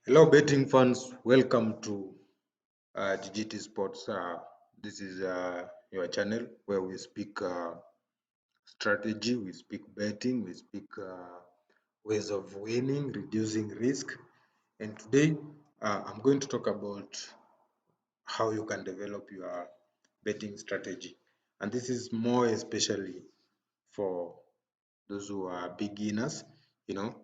Hello, betting fans. Welcome to GGT Sports. This is your channel where we speak strategy, we speak betting, we speak ways of winning, reducing risk. And today, I'm going to talk about how you can develop your betting strategy. And this is more especially for those who are beginners. You know,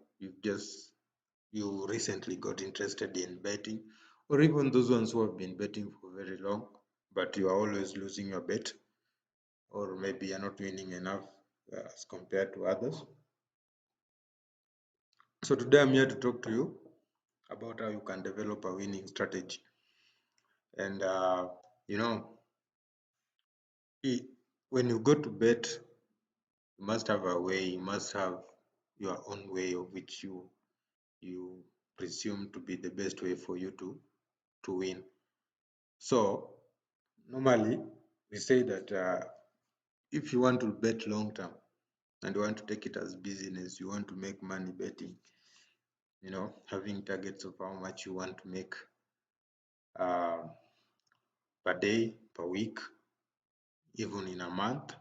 you recently got interested in betting, or even those ones who have been betting for very long, but you are always losing your bet, or maybe you're not winning enough as compared to others. So today I'm here to talk to you about how you can develop a winning strategy. And you know, when you go to bet, you must have a way, you must have your own way of which you presume to be the best way for you to win. So normally we say that if you want to bet long term and you want to take it as business, you want to make money betting, having targets of how much you want to make uh, per day, per week, even in a month.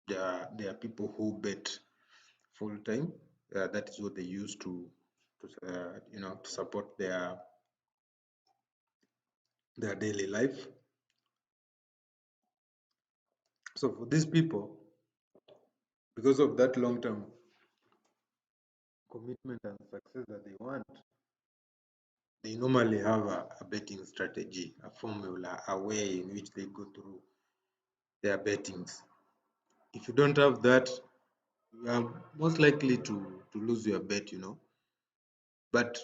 There are people who bet full time. That is what they use to support their daily life. So for these people, because of that long term commitment and success that they want, they normally have a betting strategy, a formula, a way in which they go through their bettings. If you don't have that, you are most likely to lose your bet. But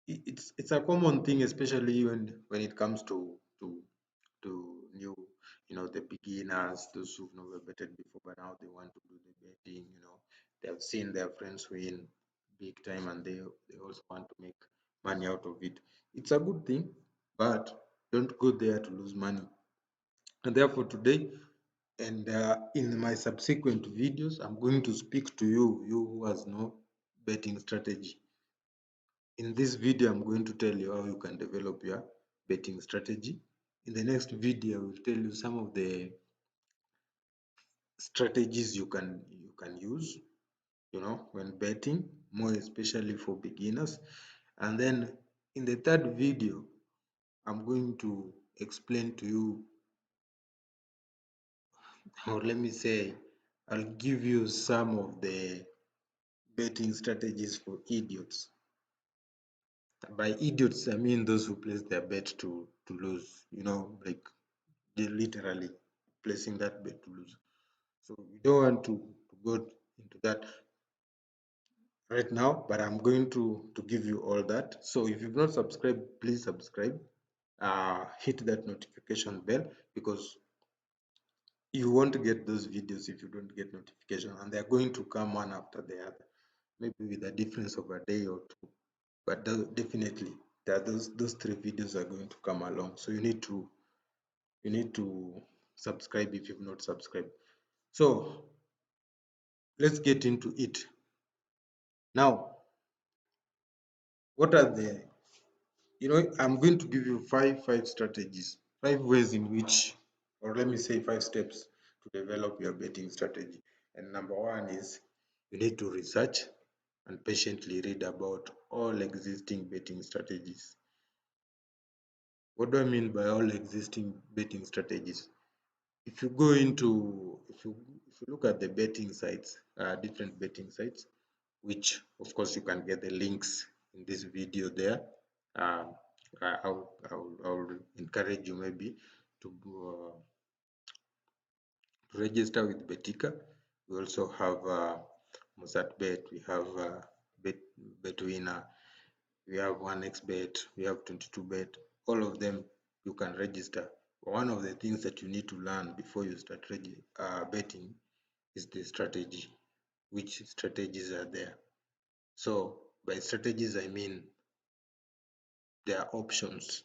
it's a common thing, especially when it comes to new, the beginners, those who've never betted before, but now they want to do the betting. They have seen their friends win big time, and they also want to make money out of it. It's a good thing, but don't go there to lose money. And therefore today, and in my subsequent videos, I'm going to speak to you who has no betting strategy. In this video, I'm going to tell you how you can develop your betting strategy. In the next video, I will tell you some of the strategies you can use, when betting, more especially for beginners. And then in the third video, I'm going to explain to you, or let me say, I'll give you some of the betting strategies for idiots. By idiots, I mean those who place their bet to lose, like they literally placing that bet to lose. So we don't want to go into that right now, but I'm going to give you all that. So if you've not subscribed, please subscribe. Hit that notification bell, because you won't get those videos if you don't get notification, and they're going to come one after the other, maybe with a difference of a day or two, but definitely those three videos are going to come along. So you need to subscribe if you've not subscribed. So let's get into it now. What are the I'm going to give you five strategies, 5 ways in which, or let me say 5 steps to develop your betting strategy. And number one is you need to research and patiently read about all existing betting strategies. What do I mean by all existing betting strategies? If you go into, if you look at the betting sites, different betting sites, which of course you can get the links in this video there. Um, I'll encourage you maybe to register with Betika. We also have Bet, we have BETWINNER, we have 1xBet, we have 22Bet. All of them you can register. One of the things that you need to learn before you start betting is the strategy. Which strategies are there? So by strategies, I mean there are options.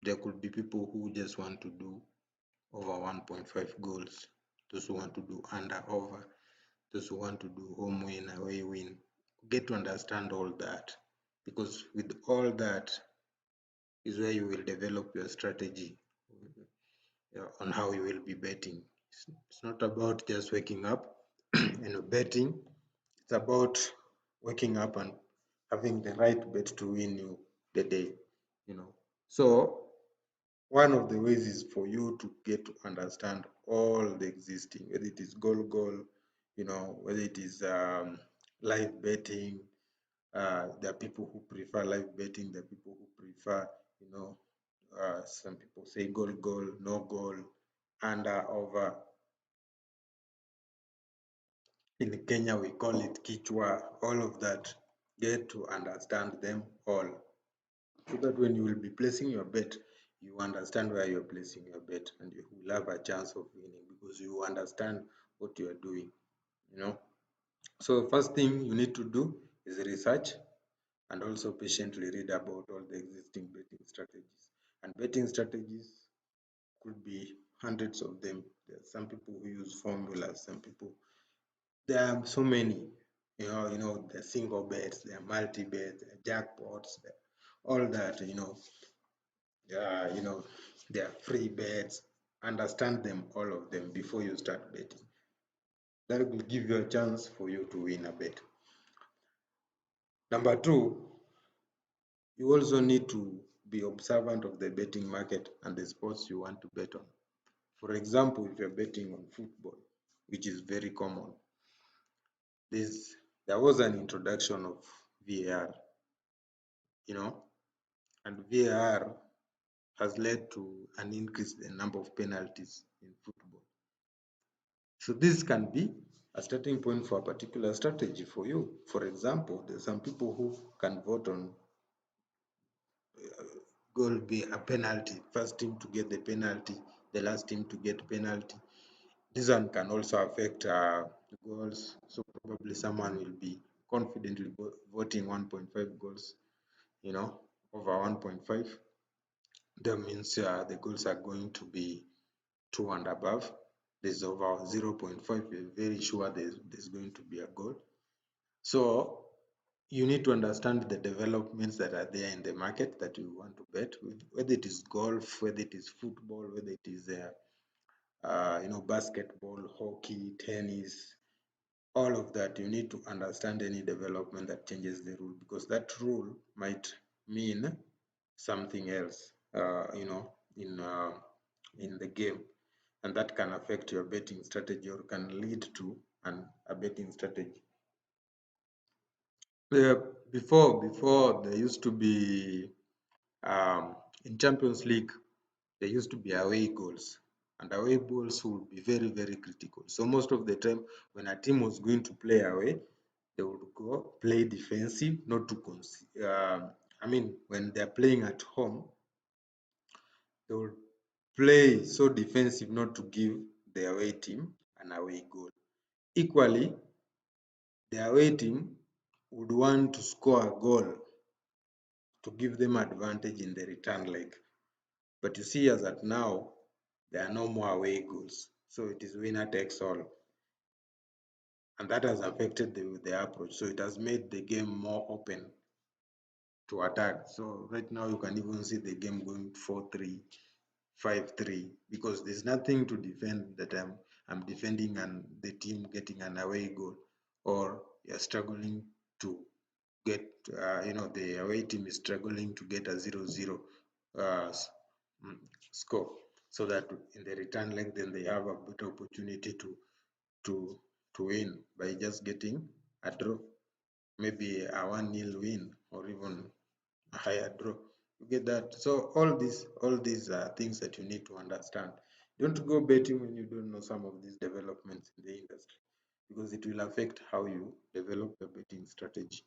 There could be people who just want to do over 1.5 goals, those who want to do under over, those who want to do home win, away win. Get to understand all that. because with all that is where you will develop your strategy on how you will be betting. It's not about just waking up and betting. It's about waking up and having the right bet to win you the day. So one of the ways is for you to get to understand all the existing, whether it is goal, whether it is live betting. There are people who prefer live betting. There are people who prefer, some people say goal, no goal, under, over. In Kenya, we call it kichwa. All of that. Get to understand them all, so that when you will be placing your bet, you understand where you're placing your bet, and you will have a chance of winning because you understand what you are doing. So first thing you need to do is research, and also patiently read about all the existing betting strategies. And betting strategies could be hundreds of them. There are some people who use formulas, some people, there are so many. The single bets, there are multi bets, there are jackpots, all that. There are free bets. Understand them, all of them, before you start betting. That will give you a chance for you to win a bet. Number two, you also need to be observant of the betting market and the sports you want to bet on. For example, if you're betting on football, which is very common, there was an introduction of VAR, and VAR has led to an increase in the number of penalties in football. So this can be a starting point for a particular strategy for you. For example, there's some people who can vote on goal be a penalty, first team to get the penalty, the last team to get penalty. This one can also affect goals. So probably someone will be confidently voting 1.5 goals, over 1.5. That means the goals are going to be 2 and above. There's over 0.5. We're very sure there's going to be a goal. So you need to understand the developments that are there in the market that you want to bet with, whether it is golf, whether it is football, whether it is basketball, hockey, tennis, all of that. You need to understand any development that changes the rule, because that rule might mean something else, in the game, and that can affect your betting strategy or can lead to a betting strategy. Before there used to be in Champions League, there used to be away goals, and away goals would be very, very critical. So most of the time when a team was going to play away, they would go play defensive, not to when they're playing at home, they would play so defensive not to give the away team an away goal. Equally, the away team would want to score a goal to give them advantage in the return leg. But you see, as at now, there are no more away goals. So it is winner takes all. And that has affected the approach. So it has made the game more open to attack. So right now you can even see the game going 4-3, 5-3, because there's nothing to defend that I'm defending and the team getting an away goal, or you're struggling to get, the away team is struggling to get a 0-0 score, so that in the return leg, then they have a better opportunity to win by just getting a draw, maybe a 1-0 win, or even a higher draw. You get that? So all these are things that you need to understand. Don't go betting when you don't know some of these developments in the industry, because it will affect how you develop your betting strategy.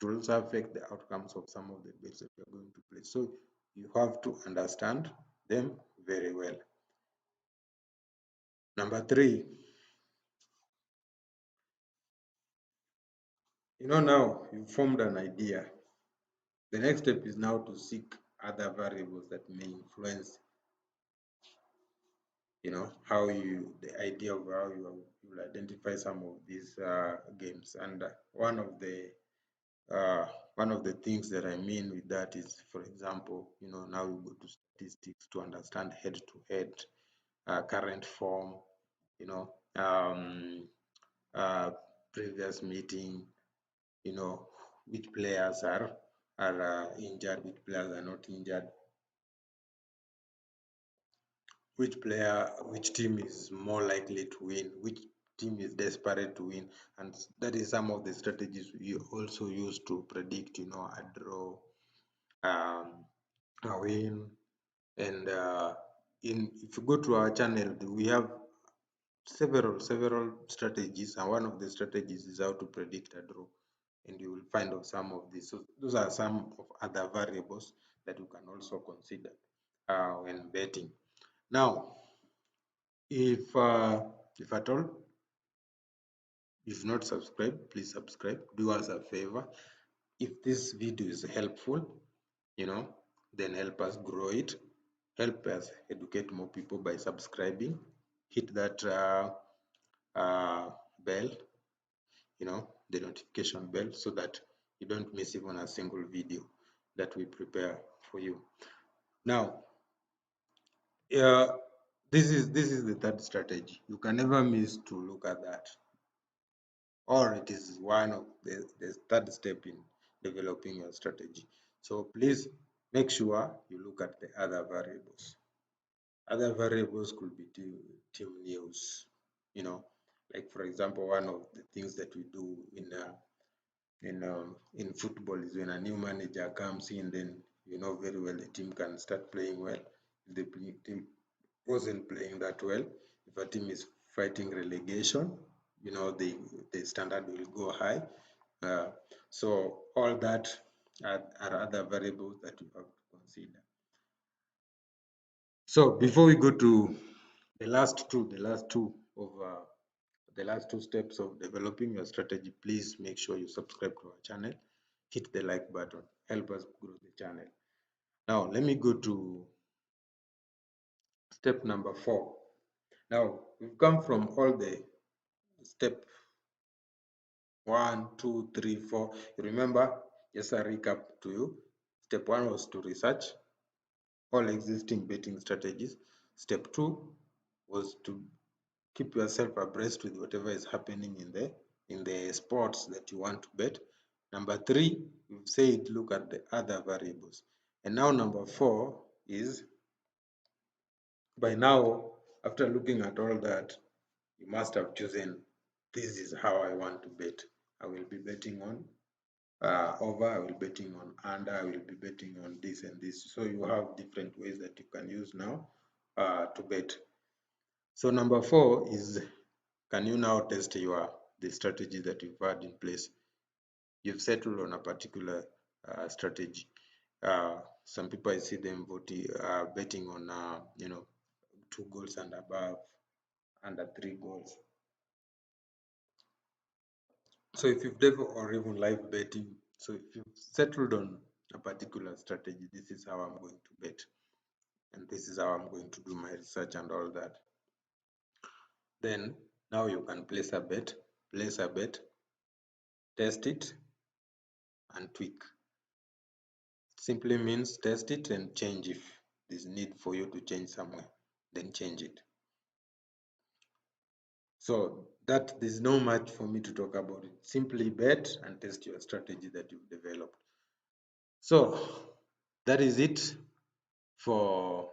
It will also affect the outcomes of some of the bets that you're going to play. So you have to understand them very well. Number three, now you've formed an idea. The next step is now to seek other variables that may influence, the idea of how you will identify some of these games. And one of the one of the things that I mean with that is, for example, now we go to statistics to understand head-to-head, current form, uh, previous meeting, which players are injured, which players are not injured, which team is more likely to win, which team is desperate to win. And that is some of the strategies we also use to predict, a draw, a win. And if you go to our channel, we have several strategies, and one of the strategies is how to predict a draw, and you will find out some of these. So those are some of other variables that you can also consider when betting. Now, if at all you've not subscribed, please subscribe. Do us a favor. If this video is helpful, then help us grow it. Help us educate more people by subscribing. Hit that bell, the notification bell, so that you don't miss even a single video that we prepare for you. Now, this is the third strategy. You can never miss to look at that, or it is one of the third step in developing your strategy. So please make sure you look at the other variables. Other variables could be team news. Like for example, one of the things that we do in football is when a new manager comes in, then very well the team can start playing well. If the team wasn't playing that well, if a team is fighting relegation, the standard will go high. So all that are other variables that you have to consider. So before we go to the last two steps of developing your strategy, please make sure you subscribe to our channel, hit the like button, help us grow the channel. Now let me go to step number 4. Now we've come from all the step 1, 2, 3, 4. You remember, just a recap to you. Step 1 was to research all existing betting strategies. Step 2 was to keep yourself abreast with whatever is happening in the sports that you want to bet. Number 3, we've said look at the other variables. And now number 4 is, by now, after looking at all that, you must have chosen, this is how I want to bet. I will be betting on over, I will be betting on under, I will be betting on this and this. So you have different ways that you can use now to bet. So number 4 is, can you now test the strategy that you've had in place? You've settled on a particular strategy. Some people, I see them betting on 2 goals and above, under 3 goals. So if you've never, or even live betting, so if you've settled on a particular strategy, this is how I'm going to bet, and this is how I'm going to do my research and all that. Then now you can place a bet, test it, and tweak. Simply means test it and change if there's need for you to change somewhere, then change it. So that there's no much for me to talk about it. Simply bet and test your strategy that you've developed. So that is it for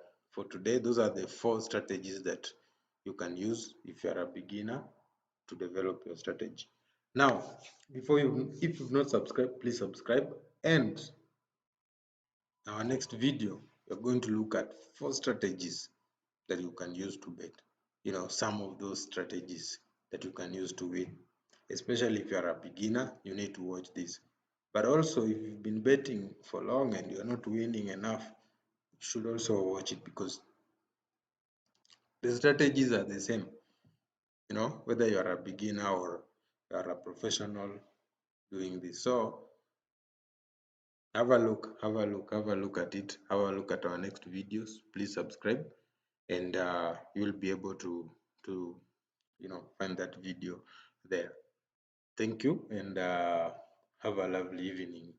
today. Those are the 4 strategies that you can use if you are a beginner to develop your strategy. Now, if you've not subscribed, please subscribe. And our next video, we're going to look at 4 strategies that you can use to bet. Some of those strategies that you can use to win. Especially if you are a beginner, you need to watch this. But also, if you've been betting for long and you're not winning enough, you should also watch it, because the strategies are the same. Whether you are a beginner or you are a professional doing this. So have a look at it. Have a look at our next videos. Please subscribe, and you'll be able to find that video there. Thank you, and have a lovely evening.